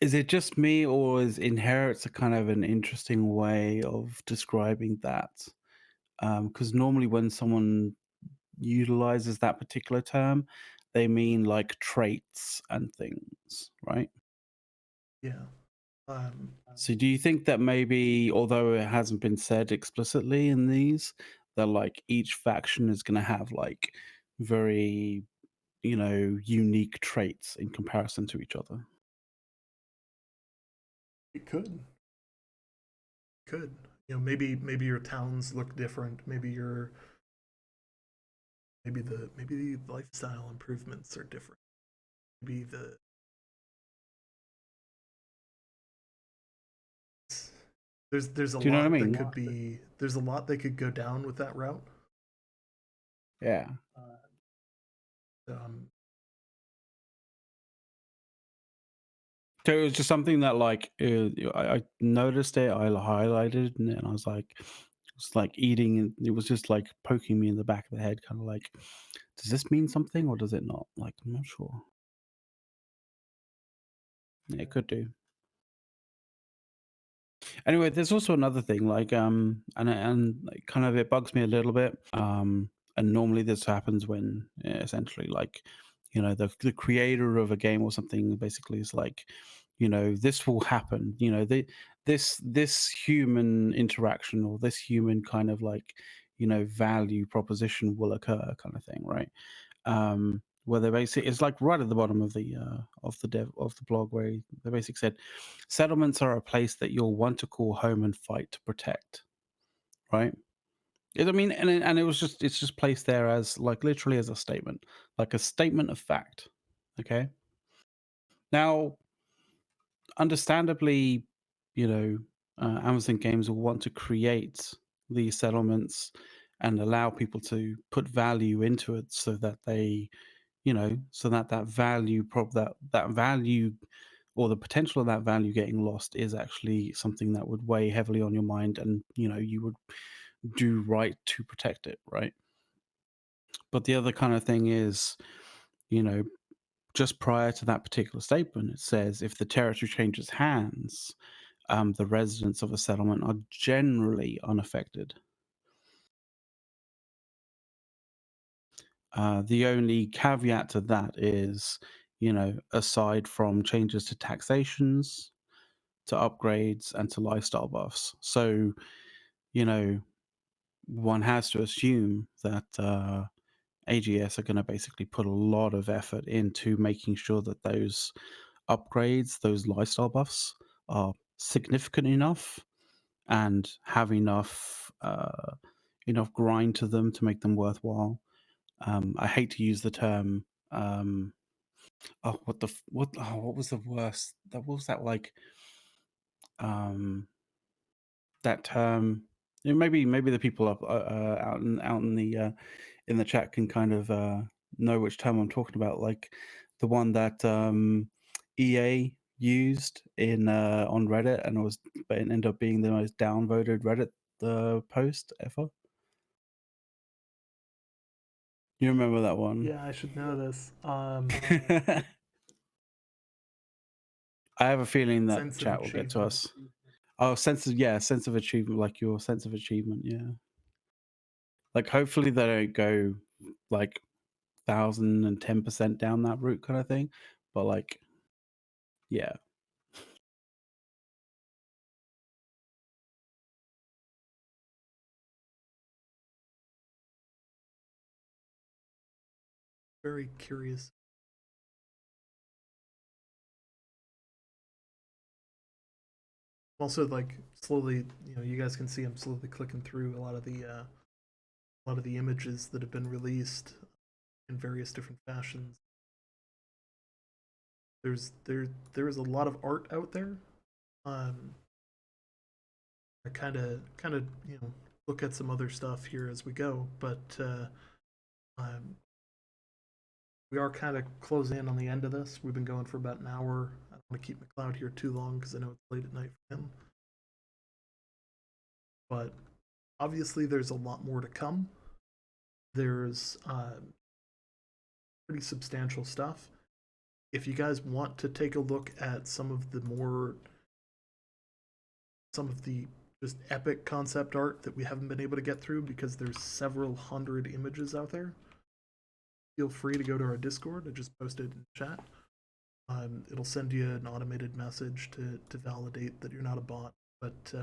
is it just me, or is inherits a kind of an interesting way of describing that? Because normally when someone utilizes that particular term, they mean like traits and things, right? it. Yeah. Um, So do you think that maybe, although it hasn't been said explicitly in these, that like each faction is going to have like very, unique traits in comparison to each other? it could. Maybe your towns look different. Maybe the lifestyle improvements are different. Maybe there's a Do you know what I lot that mean? could be there's a lot that could go down with that route. Yeah. Um, So it was just something that like I noticed it, I highlighted, and I was like, it's like eating, and it was just like poking me in the back of the head, kind of like, does this mean something or does it not? Like, I'm not sure. Yeah, it could do. Anyway, there's also another thing, like, and like, kind of it bugs me a little bit. And normally this happens when essentially, like, the creator of a game or something basically is like, this will happen. This human interaction or this human kind of like, value proposition will occur, kind of thing, right? Where they basically it's like right at the bottom of the dev of the blog where they basically said settlements are a place that you'll want to call home and fight to protect, right? I mean, and it's just placed there as like literally as a statement, like a statement of fact. Okay, now understandably, Amazon Games will want to create these settlements and allow people to put value into it so that they so that that value that value or the potential of that value getting lost is actually something that would weigh heavily on your mind, and you would do right to protect it, right? But the other kind of thing is, you know just prior to that particular statement, it says if the territory changes hands, the residents of a settlement are generally unaffected. The only caveat to that is, aside from changes to taxations, to upgrades, and to lifestyle buffs. So, you know, one has to assume that AGS are going to basically put a lot of effort into making sure that those upgrades, those lifestyle buffs, are significant enough and have enough grind to them to make them worthwhile. I hate to use the term. What was the worst? What was that like? That term. Maybe the people up out in the chat can kind of know which term I'm talking about. Like the one that EA used in on Reddit, and it ended up being the most downvoted Reddit post ever. You remember that one? Yeah, I should know this. I have a feeling that Sense of chat will get to achievement. us. Oh, sense of achievement, like your sense of achievement, yeah. Like hopefully they don't go like 1,010% down that route kind of thing, but like, yeah. Very curious. Also, like slowly, you guys can see I'm slowly clicking through a lot of the images that have been released in various different fashions. There is a lot of art out there. I kind of look at some other stuff here as we go, but we are kind of closing in on the end of this. We've been going for about an hour. I don't want to keep McLeod here too long because I know it's late at night for him. But obviously, there's a lot more to come. There's pretty substantial stuff. If you guys want to take a look at some of the just epic concept art that we haven't been able to get through because there's several hundred images out there, feel free to go to our Discord. I just posted in chat. It'll send you an automated message to validate that you're not a bot. But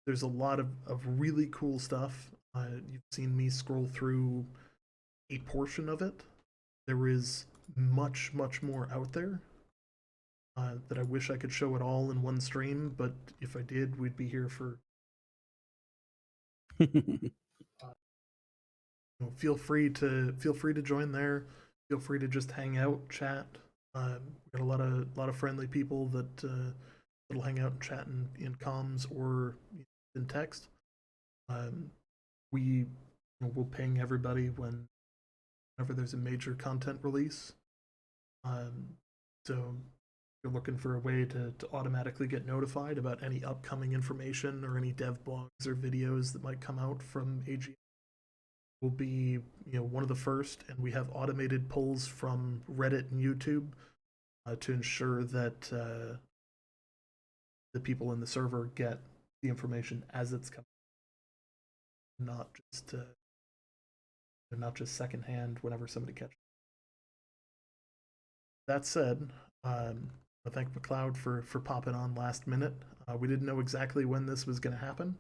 there's a lot of really cool stuff. You've seen me scroll through a portion of it. There is much, much more out there that I wish I could show it all in one stream, but if I did, we'd be here for... feel free to join there. Feel free to just hang out, chat. We got a lot of friendly people that'll hang out and chat in comms or in text. We'll ping everybody whenever there's a major content release. So if you're looking for a way to automatically get notified about any upcoming information or any dev blogs or videos that might come out from AG, will be one of the first, and we have automated pulls from Reddit and YouTube to ensure that the people in the server get the information as it's coming, not just secondhand whenever somebody catches. That said, I thank McLeod for popping on last minute. We didn't know exactly when this was going to happen.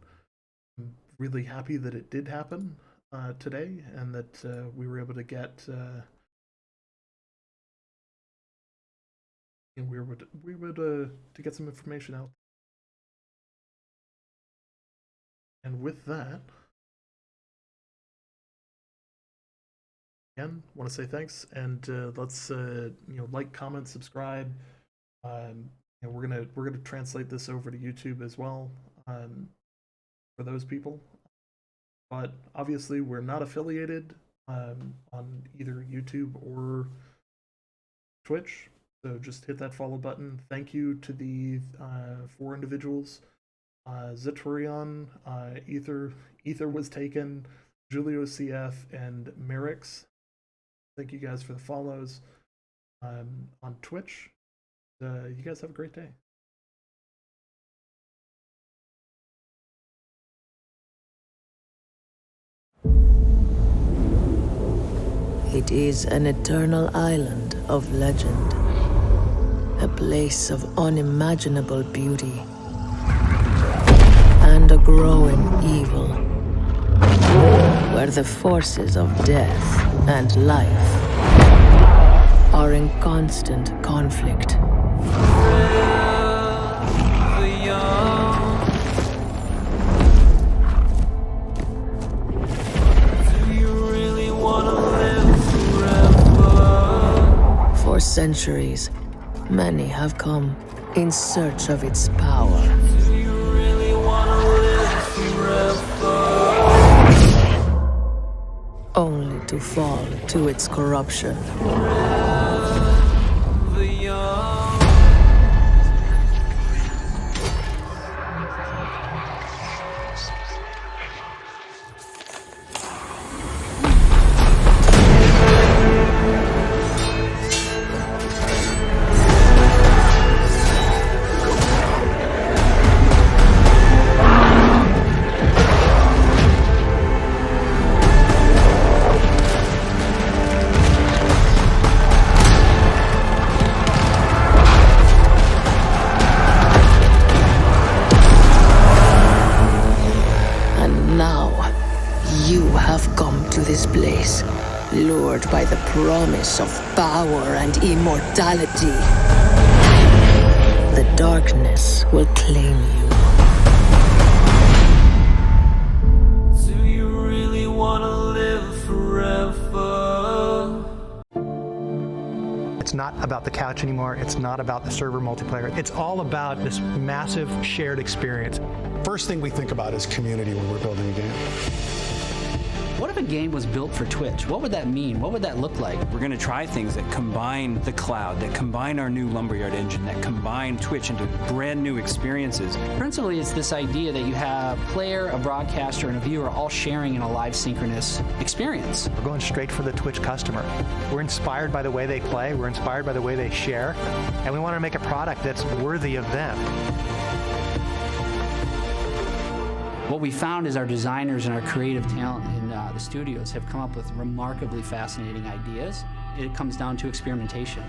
I'm really happy that it did happen today, and that we were able to get to get some information out. And with that, again, want to say thanks, and let's like, comment, subscribe. We're gonna translate this over to YouTube as well for those people. But obviously, we're not affiliated on either YouTube or Twitch, so just hit that follow button. Thank you to the 4 individuals: Zitorion, Ether was taken, Julio CF, and Merix. Thank you guys for the follows on Twitch. You guys have a great day. It is an eternal island of legend, a place of unimaginable beauty, and a growing evil, where the forces of death and life are in constant conflict. For centuries, many have come in search of its power. Do you really want to live forever? Only to fall to its corruption. Lured by the promise of power and immortality, the darkness will claim you. Do you really want to live forever? It's not about the couch anymore. It's not about the server multiplayer. It's all about this massive shared experience. First thing we think about is community when we're building a game. What if a game was built for Twitch? What would that mean? What would that look like? We're going to try things that combine the cloud, that combine our new Lumberyard engine, that combine Twitch into brand new experiences. Principally, it's this idea that you have a player, a broadcaster, and a viewer all sharing in a live synchronous experience. We're going straight for the Twitch customer. We're inspired by the way they play. We're inspired by the way they share. And we want to make a product that's worthy of them. What we found is our designers and our creative talent in the studios have come up with remarkably fascinating ideas. It comes down to experimentation.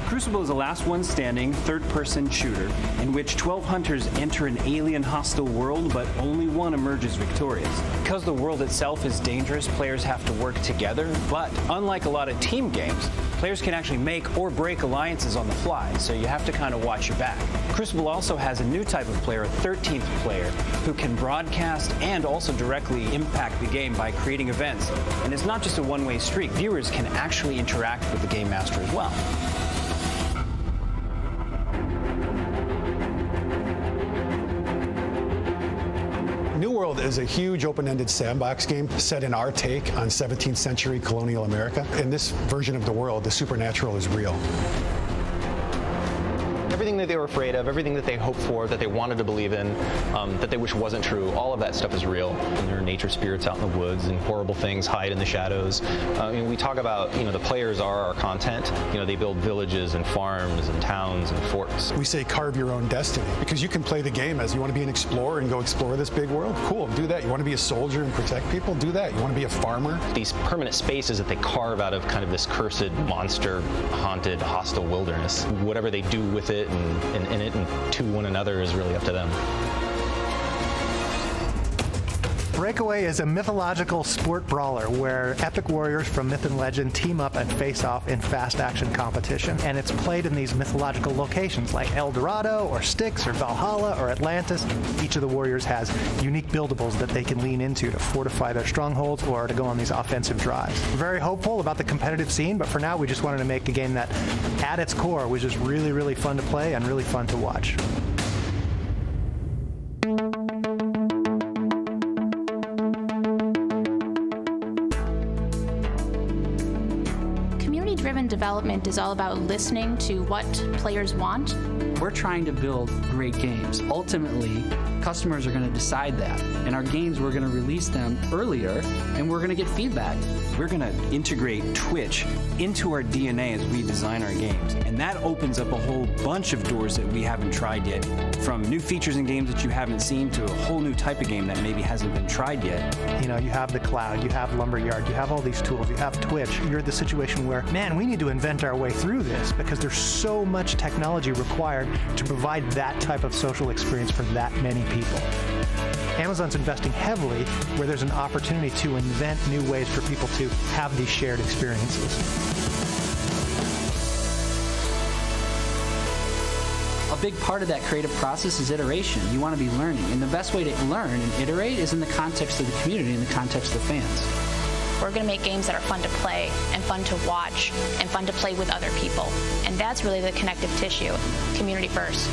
Crucible is the last one standing, third-person shooter, in which 12 hunters enter an alien hostile world, but only one emerges victorious. Because the world itself is dangerous, players have to work together, but unlike a lot of team games, players can actually make or break alliances on the fly, so you have to kind of watch your back. Crucible also has a new type of player, a 13th player, who can broadcast and also directly impact the game by creating events. And it's not just a one-way street. Viewers can actually interact with the game master as well. New World is a huge open-ended sandbox game set in our take on 17th century colonial America. In this version of the world, the supernatural is real. Everything that they were afraid of, everything that they hoped for, that they wanted to believe in, that they wish wasn't true, all of that stuff is real. And there are nature spirits out in the woods, and horrible things hide in the shadows. We talk about, the players are our content. They build villages and farms and towns and forts. We say carve your own destiny, because you can play the game as you want to be an explorer and go explore this big world. Cool, do that. You want to be a soldier and protect people? Do that. You want to be a farmer? These permanent spaces that they carve out of kind of this cursed, monster-haunted, hostile wilderness. Whatever they do with it and in it and to one another is really up to them. Breakaway is a mythological sport brawler where epic warriors from myth and legend team up and face off in fast action competition. And it's played in these mythological locations like El Dorado or Styx or Valhalla or Atlantis. Each of the warriors has unique buildables that they can lean into to fortify their strongholds or to go on these offensive drives. We're very hopeful about the competitive scene, but for now we just wanted to make a game that at its core was just really, really fun to play and really fun to watch. Community-driven development is all about listening to what players want. We're trying to build great games. Ultimately, customers are going to decide that. And our games, we're going to release them earlier, and we're going to get feedback. We're going to integrate Twitch into our DNA as we design our games. And that opens up a whole bunch of doors that we haven't tried yet. From new features in games that you haven't seen to a whole new type of game that maybe hasn't been tried yet. You have the cloud, you have Lumberyard, you have all these tools, you have Twitch. You're at the situation where, man, we need to invent our way through this because there's so much technology required to provide that type of social experience for that many people. Amazon's investing heavily where there's an opportunity to invent new ways for people to have these shared experiences. A big part of that creative process is iteration. You want to be learning, and the best way to learn and iterate is in the context of the community, in the context of fans. We're going to make games that are fun to play and fun to watch and fun to play with other people. And that's really the connective tissue. Community first.